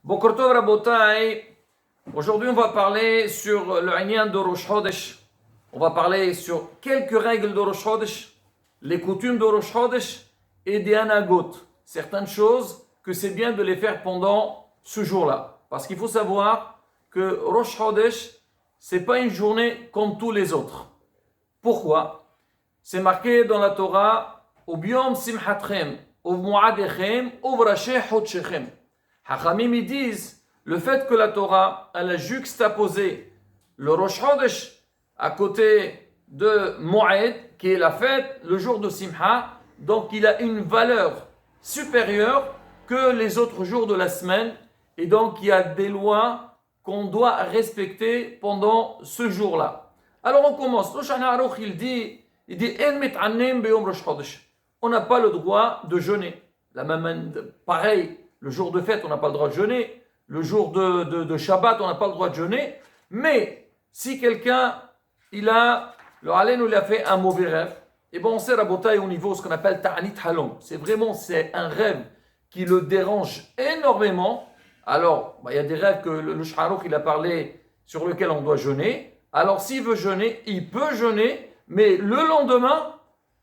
Boker Tov Rabotai, aujourd'hui on va parler sur le Inyan de Rosh Chodesh. On va parler sur quelques règles de Rosh Chodesh, les coutumes de Rosh Chodesh et des anagot. Certaines choses que c'est bien de les faire pendant ce jour-là. Parce qu'il faut savoir que Rosh Chodesh, c'est pas une journée comme tous les autres. Pourquoi? C'est marqué dans la Torah, Ubiom Simchatchem, Uvmuadechem, Uvrashe Chodshechem. Hachamim ils disent le fait que la Torah elle a juxtaposé le Rosh Chodesh à côté de Moed, qui est la fête, le jour de Simcha, donc il a une valeur supérieure que les autres jours de la semaine, et donc il y a des lois qu'on doit respecter pendant ce jour-là. Alors on commence. Le Shulchan Aruch il dit En mit'annim beyom Rosh Chodesh. On n'a pas le droit de jeûner. Pareil. Le jour de fête, on n'a pas le droit de jeûner. Le jour de Shabbat, on n'a pas le droit de jeûner. Mais si quelqu'un, le Halen il a fait un mauvais rêve, et bon, on sait Rabotai au niveau ce qu'on appelle Ta'anit Halom. C'est un rêve qui le dérange énormément. Alors, il y a des rêves que le Shulchan il a parlé sur lesquels on doit jeûner. Alors, s'il veut jeûner, il peut jeûner, mais le lendemain,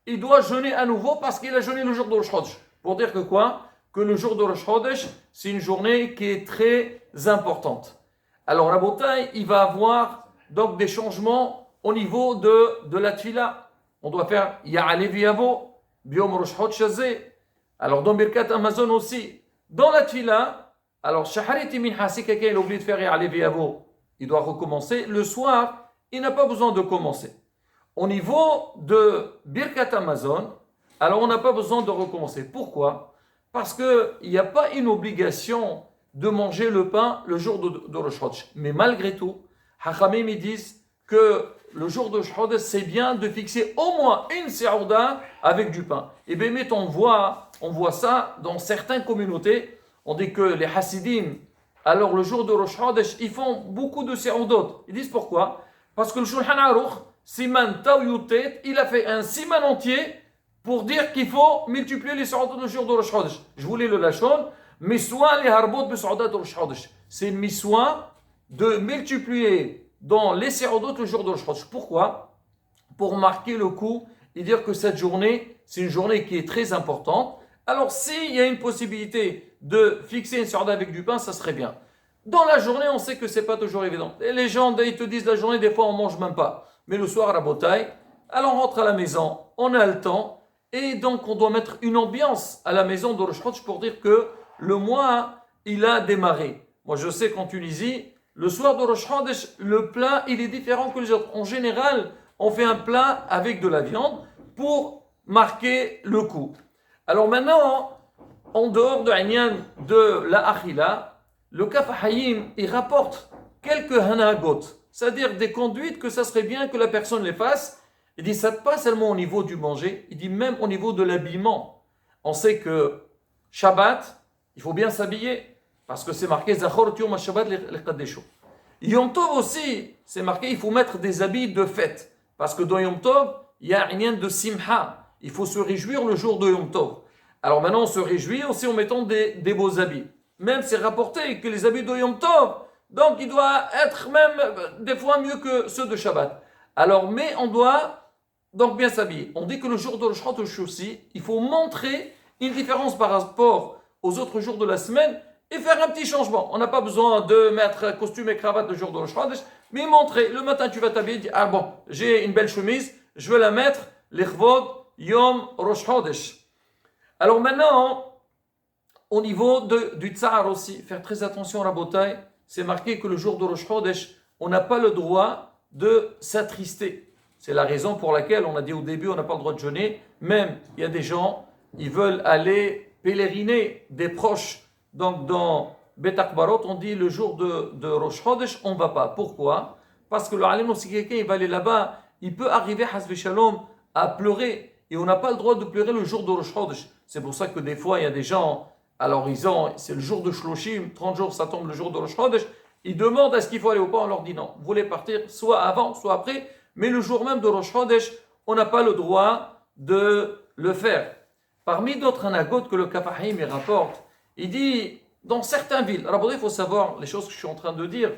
il doit jeûner à nouveau parce qu'il a jeûné le jour de Rosh Chodesh. Pour dire que quoi? Que le jour de Rosh Chodesh, c'est une journée qui est très importante. Alors, Rabotai, il va avoir donc des changements au niveau de la tfila. On doit faire Ya'alev Yavo, Biom Rosh Chodesh Hazeh. Alors, dans Birkat Amazon aussi. Dans la tfila, alors, Shahariti Minha, si quelqu'un a oublié de faire Ya'alev Yavo, il doit recommencer. Le soir, il n'a pas besoin de commencer. Au niveau de Birkat Amazon, alors on n'a pas besoin de recommencer. Pourquoi? Parce qu'il n'y a pas une obligation de manger le pain le jour de Rosh Chodesh. Mais malgré tout, Hachamim ils disent que le jour de Rosh Chodesh, c'est bien de fixer au moins une seouda avec du pain. Et bien, on voit ça dans certaines communautés. On dit que les Hasidim, alors le jour de Rosh Chodesh, ils font beaucoup de seoudot. Ils disent pourquoi? Parce que le Shulchan Aruch, Siman Taw Yutet, il a fait un siman entier pour dire qu'il faut multiplier les seoudots le jour de Rosh Chodesh. Je voulais le lachon, miswa les harbot be seoudat Rosh Chodesh. C'est miswa de multiplier dans les seoudots le jour de Rosh Chodesh. Pourquoi? Pour marquer le coup et dire que cette journée, c'est une journée qui est très importante. Alors, s'il y a une possibilité de fixer une seouda avec du pain, ça serait bien. Dans la journée, on sait que c'est pas toujours évident. Et les gens, ils te disent la journée, des fois, on mange même pas. Mais le soir, à la bataille, alors on rentre à la maison, on a le temps, et donc on doit mettre une ambiance à la maison de Rosh Chodesh pour dire que le mois, il a démarré. Moi, je sais qu'en Tunisie, le soir de Rosh Chodesh, le plat, il est différent que les autres. En général, on fait un plat avec de la viande pour marquer le coup. Alors maintenant, en dehors de l'Inyan de la Achila, le Kaf Hayim, il rapporte quelques hanagot, c'est-à-dire des conduites que ça serait bien que la personne les fasse. Il dit ça pas seulement au niveau du manger, il dit même au niveau de l'habillement. On sait que Shabbat, il faut bien s'habiller, parce que c'est marqué Zachor Yom HaShabbat Lekadesho. Yom Tov aussi, c'est marqué, il faut mettre des habits de fête, parce que dans Yom Tov, il y a un de Simha, il faut se réjouir le jour de Yom Tov. Alors maintenant, on se réjouit aussi en mettant des beaux habits. Même c'est rapporté que les habits de Yom Tov, donc il doit être même des fois mieux que ceux de Shabbat. Alors, mais on doit donc bien s'habiller. On dit que le jour de Rosh Chodesh aussi, il faut montrer une différence par rapport aux autres jours de la semaine et faire un petit changement. On n'a pas besoin de mettre costume et cravate le jour de Rosh Chodesh, mais montrer. Le matin, tu vas t'habiller, dire, ah bon, j'ai une belle chemise, je vais la mettre, l'Echvod Yom Rosh Chodesh. Alors maintenant, au niveau du tsar aussi, faire très attention à la bataille, c'est marqué que le jour de Rosh Chodesh, on n'a pas le droit de s'attrister. C'est la raison pour laquelle on a dit au début, on n'a pas le droit de jeûner. Même, il y a des gens, ils veulent aller pèleriner des proches. Donc dans Bet Akbarot, on dit le jour de Rosh Chodesh, on ne va pas. Pourquoi? Parce que le alim, si quelqu'un il va aller là-bas, il peut arriver, hasbe shalom, à pleurer. Et on n'a pas le droit de pleurer le jour de Rosh Chodesh. C'est pour ça que des fois, il y a des gens, alors c'est le jour de Shloshim, 30 jours, ça tombe le jour de Rosh Chodesh. Ils demandent est-ce qu'il faut aller ou pas, on leur dit non. Vous voulez partir soit avant, soit après. Mais le jour même de Rosh Chodesh, on n'a pas le droit de le faire. Parmi d'autres anagotes que le Kaf Hayim rapporte, il dit dans certaines villes. Alors, il faut savoir les choses que je suis en train de dire.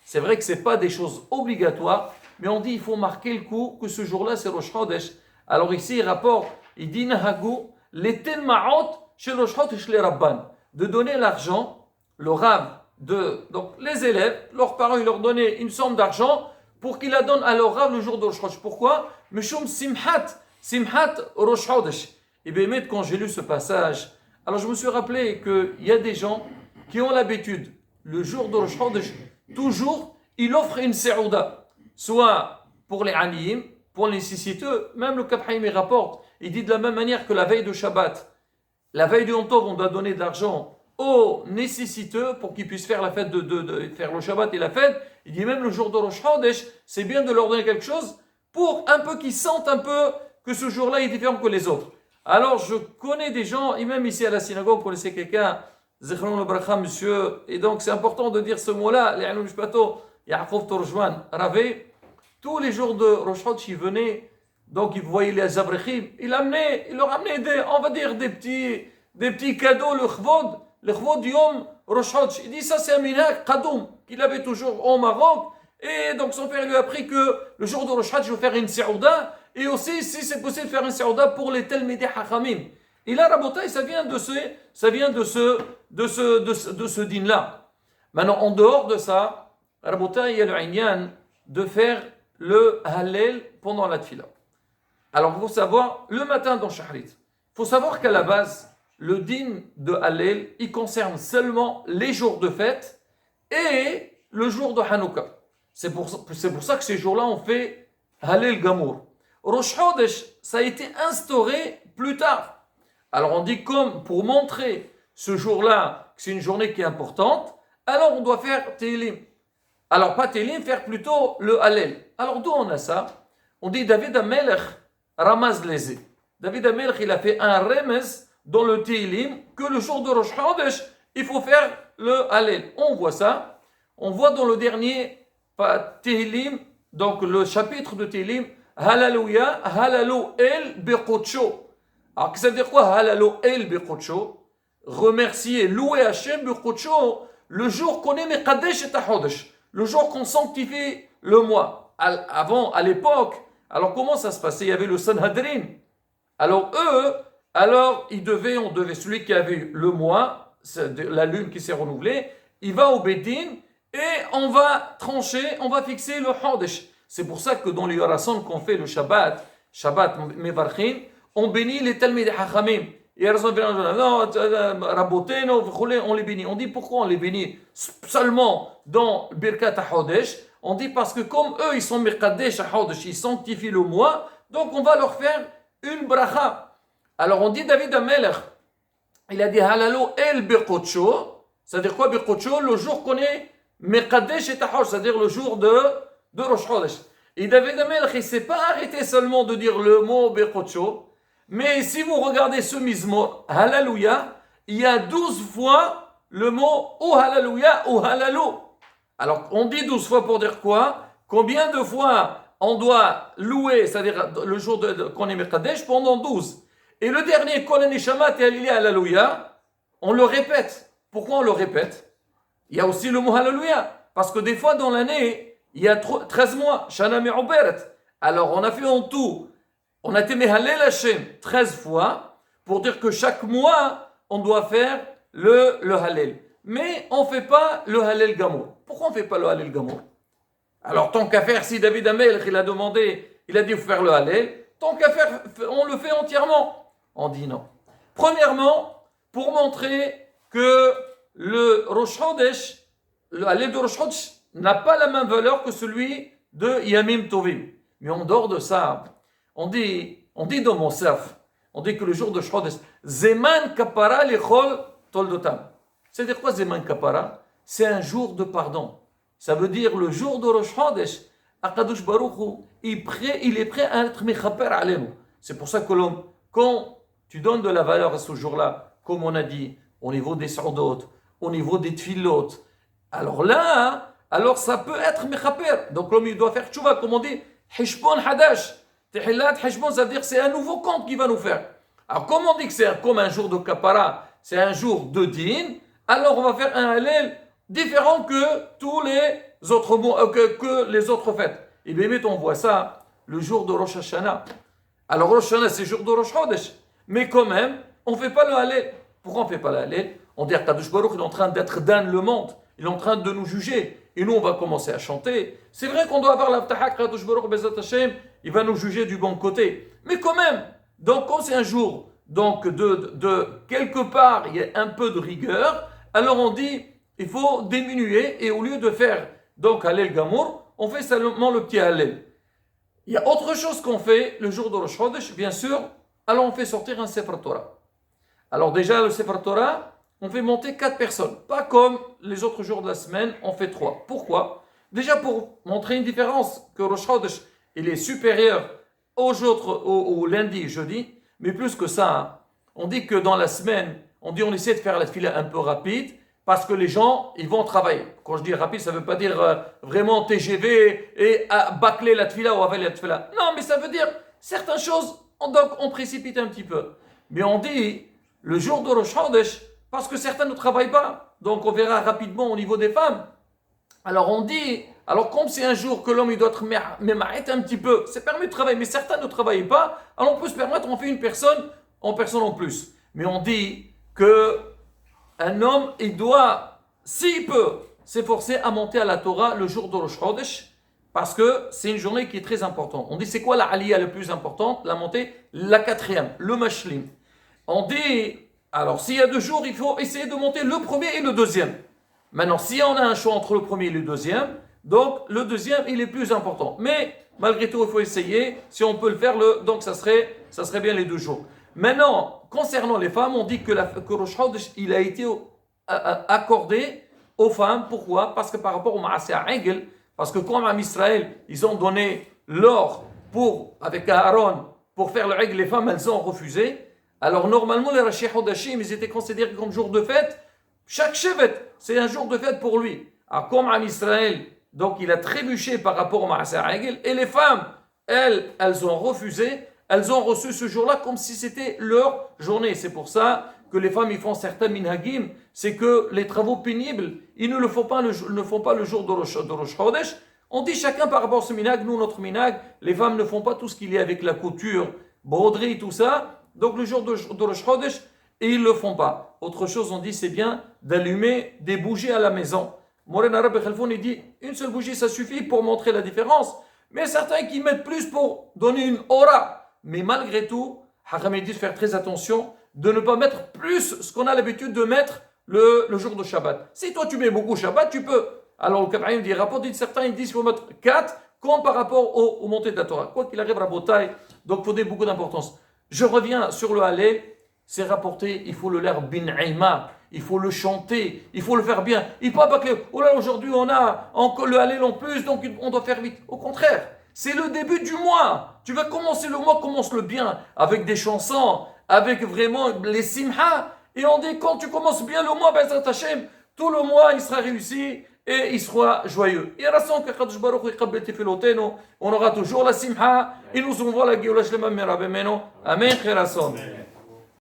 C'est vrai que ce n'est pas des choses obligatoires, mais on dit il faut marquer le coup que ce jour-là, c'est Rosh Chodesh. Alors ici, il rapporte, il dit Nahagou, les tenma'ot chez Rosh Chodesh les Rabban, de donner l'argent, le Rav, donc les élèves, leurs parents, ils leur donnaient une somme d'argent pour qu'ils la donnent à leur Rav le jour de Rosh Chodesh. Pourquoi? Meshum Simhat Rosh Chodesh. Et bien, quand j'ai lu ce passage, alors je me suis rappelé qu'il y a des gens qui ont l'habitude, le jour de Rosh Chodesh, toujours, ils offrent une se'ouda, soit pour les aniyim, pour les nécessiteux. Même le Kabhaïm rapporte, il dit de la même manière que la veille de Shabbat, la veille du Yom Tov, on doit donner de l'argent aux nécessiteux pour qu'ils puissent faire la fête de faire le Shabbat et la fête. Il dit même le jour de Rosh Chodesh, c'est bien de leur donner quelque chose pour un peu qu'ils sentent un peu que ce jour-là est différent que les autres. Alors je connais des gens, et même ici à la synagogue, vous connaissez quelqu'un, Zechron le Bracha, monsieur, et donc c'est important de dire ce mot-là, les Aloum Shpato, Yaakov Torjwan, Ravé, tous les jours de Rosh Chodesh, il venait, donc il voyait les Abrechim, il leur amenait on va dire des petits cadeaux, le Chvod Yom Rosh Chodesh. Il dit ça c'est un minhag Kadoum, qu'il avait toujours au Maroc, et donc son père lui a appris que le jour de Rosh Chodesh, je vais faire une se'ouda, et aussi si c'est possible de faire une se'ouda pour les Talmidei Hachamim. Et là, Rabotai, ça vient de ce din-là. Maintenant, en dehors de ça, Rabotai, il y a le inyan de faire le Hallel pendant la Tfila. Alors, il faut savoir, le matin dans Shahrit, il faut savoir qu'à la base, le din de Hallel, il concerne seulement les jours de fête et le jour de Hanouka. C'est pour ça que ces jours-là, on fait Hallel Gamour. Rosh Chodesh, ça a été instauré plus tard. Alors on dit comme pour montrer ce jour-là que c'est une journée qui est importante, alors on doit faire Tehillim. Alors pas Tehillim, faire plutôt le Hallel. Alors d'où on a ça? On dit David HaMelech ramaz lezé. David HaMelech il a fait un remez dans le Tehillim que le jour de Rosh Chodesh, il faut faire le Hallel. On voit ça. On voit dans le dernier Tehillim, donc le chapitre de Tehillim, Hallelujah, Hallelu El Bekocho. Alors, que ça veut dire quoi? Halalo el bekocho. Remercier, louer Hachem bekocho, le jour qu'on est Mekadesh et Tahodesh, le jour qu'on sanctifie le mois. Avant, à l'époque, alors comment ça se passait? Il y avait le Sanhadrin. Alors on devait, celui qui avait eu le mois, la lune qui s'est renouvelée, il va au Bedin et on va trancher, on va fixer le Hodesh. C'est pour ça que dans les orations qu'on fait le Shabbat Mevarchin, on bénit les Talmidei Hachamim. Et on les bénit. On dit pourquoi on les bénit seulement dans Birkat HaChodesh? On dit parce que comme eux, ils sont Mekadesh HaChodesh, ils sanctifient le mois, donc on va leur faire une bracha. Alors on dit David HaMelech, il a dit Halalo el Birkocho, c'est-à-dire quoi Birkocho? Le jour qu'on est Mekadesh et Tahosh, c'est-à-dire le jour de Rosh Chodesh. Et David HaMelech, il ne s'est pas arrêté seulement de dire le mot Birkocho, mais si vous regardez ce mismo, Hallelujah, il y a 12 fois le mot ou Hallelujah ou Hallalou. Alors, on dit 12 fois pour dire quoi? Combien de fois on doit louer, c'est-à-dire le jour qu'on est Mekadesh, pendant 12. Et le dernier, Kol Nishamat et Hallelujah, Hallelujah, on le répète. Pourquoi on le répète? Il y a aussi le mot Hallelujah. Parce que des fois dans l'année, il y a 13 mois, Shana Me'uberet. Alors, on a fait en tout. On a été Mehallel Hashem 13 fois pour dire que chaque mois, on doit faire le Hallel. Mais on ne fait pas le Hallel Gamour. Pourquoi on ne fait pas le Hallel Gamour? Alors, tant qu'à faire, si David HaMelech, il a demandé, il a dit il faut faire le Hallel, tant qu'à faire, on le fait entièrement. On dit non. Premièrement, pour montrer que le Rosh Chodesh, le Hallel de Rosh Chodesh n'a pas la même valeur que celui de Yamim Tovim. Mais en dehors de ça, on dit dans mon Saf, on dit que le jour de Chodesh, Zeman Kapara Lechol Toldotam. C'est-à-dire quoi Zeman Kapara? C'est un jour de pardon. Ça veut dire le jour de Rosh Chodesh, Akadosh Baruch Hu, il est prêt à être Mechaper Alenu. C'est pour ça que quand tu donnes de la valeur à ce jour-là, comme on a dit, au niveau des Sordot, au niveau des Tfilot, alors ça peut être Mechaper. Donc l'homme il doit faire tchouva, comme on dit, Hishbon Hadash. Tehillat Hishbon, ça veut dire c'est un nouveau compte qu'il va nous faire. Alors comme on dit que c'est comme un jour de Kapara, c'est un jour de din, alors on va faire un Hallel différent que tous les autres mots, que les autres fêtes. Et bien, on voit ça le jour de Rosh Hashanah. Alors, Rosh Hashanah, c'est le jour de Rosh Chodesh. Mais quand même, on ne fait pas le Hallel. Pourquoi on ne fait pas le Hallel? On dit que Kadosh Baruch, il est en train d'être dans le monde. Il est en train de nous juger. Et nous, on va commencer à chanter. C'est vrai qu'on doit avoir l'Avtaha, Kadosh Baruch, Bezat Hashem, il va nous juger du bon côté. Mais quand même, donc quand c'est un jour, donc de quelque part, il y a un peu de rigueur, alors on dit, il faut diminuer. Et au lieu de faire, donc, Hallel Gamour, on fait seulement le petit Hallel. Il y a autre chose qu'on fait le jour de Rosh Chodesh, bien sûr. Alors on fait sortir un Sefer Torah. Alors déjà, le Sefer Torah, on fait monter 4 personnes. Pas comme les autres jours de la semaine, on fait 3. Pourquoi? Déjà pour montrer une différence, que Rosh Chodesh, il est supérieur aux autres, au lundi et jeudi. Mais plus que ça, hein, on dit que dans la semaine, on essaie de faire la tefila un peu rapide, parce que les gens, ils vont travailler. Quand je dis rapide, ça ne veut pas dire vraiment TGV et bâcler la tefila ou avaler la tefila. Non, mais ça veut dire certaines choses, donc on précipite un petit peu. Mais on dit le jour de Rosh Chodesh, parce que certains ne travaillent pas. Donc on verra rapidement au niveau des femmes. Alors on dit, alors comme c'est un jour que l'homme il doit être m'arrête un petit peu, c'est permis de travailler, mais certains ne travaillent pas, alors on peut se permettre, on fait une personne en plus. Mais on dit que un homme, il doit, s'il peut, s'efforcer à monter à la Torah le jour de Rosh Chodesh, parce que c'est une journée qui est très importante. On dit, c'est quoi la aliyah la plus importante? La montée, la 4e, le mashlim. On dit, alors s'il y a 2 jours, il faut essayer de monter le premier et le deuxième. Maintenant, si on a un choix entre le premier et le deuxième, donc le deuxième, il est plus important. Mais malgré tout, il faut essayer. Si on peut le faire, donc ça serait bien les 2 jours. Maintenant, concernant les femmes, on dit que Rosh Chodesh, il a été accordé aux femmes. Pourquoi? Parce que par rapport au Maaseh Egel, parce que comme en Israël, ils ont donné l'or avec Aaron pour faire le Egel, les femmes, elles ont refusé. Alors normalement, les Rashi Chodashim, ils étaient considérés comme jour de fête. Chaque Shevet, c'est un jour de fête pour lui. Alors comme en Israël, donc il a trébuché par rapport au Maaseh Egel, et les femmes, elles ont refusé. Elles ont reçu ce jour-là comme si c'était leur journée. C'est pour ça que les femmes, ils font certains minhagim. C'est que les travaux pénibles, ils ne le font pas le jour de Rosh Chodesh. On dit chacun par rapport à ce minhag. Nous, notre minhag, les femmes ne font pas tout ce qu'il y a avec la couture, broderie, tout ça. Donc le jour de Rosh Chodesh, et ils ne le font pas. Autre chose, on dit, c'est bien d'allumer des bougies à la maison. Moren Arabe Khalfoun, il dit, une seule bougie, ça suffit pour montrer la différence. Mais certains qui mettent plus pour donner une aura. Mais malgré tout, Hakam dit de faire très attention, de ne pas mettre plus ce qu'on a l'habitude de mettre le jour de Shabbat. Si toi tu mets beaucoup Shabbat, tu peux. Alors le Kabaïm dit, certains ils disent qu'il faut mettre 4 comme par rapport aux montées de la Torah. Quoi qu'il arrive, Rabotai, donc il faut donner beaucoup d'importance. Je reviens sur le Hallel, c'est rapporté, il faut le lire bin aima, il faut le chanter, il faut le faire bien. Il ne faut pas que, oh là aujourd'hui on a encore le Hallel en plus, donc on doit faire vite. Au contraire. C'est le début du mois. Tu vas commencer le mois, commence-le bien, avec des chansons, avec vraiment les simha. Et on dit, quand tu commences bien le mois, Bezrat Hashem, tout le mois, il sera réussi et il sera joyeux. Et à la fin, on aura toujours la simha. Et nous envoie la Géoula Shlema Merabemeno. Amen, Kherason.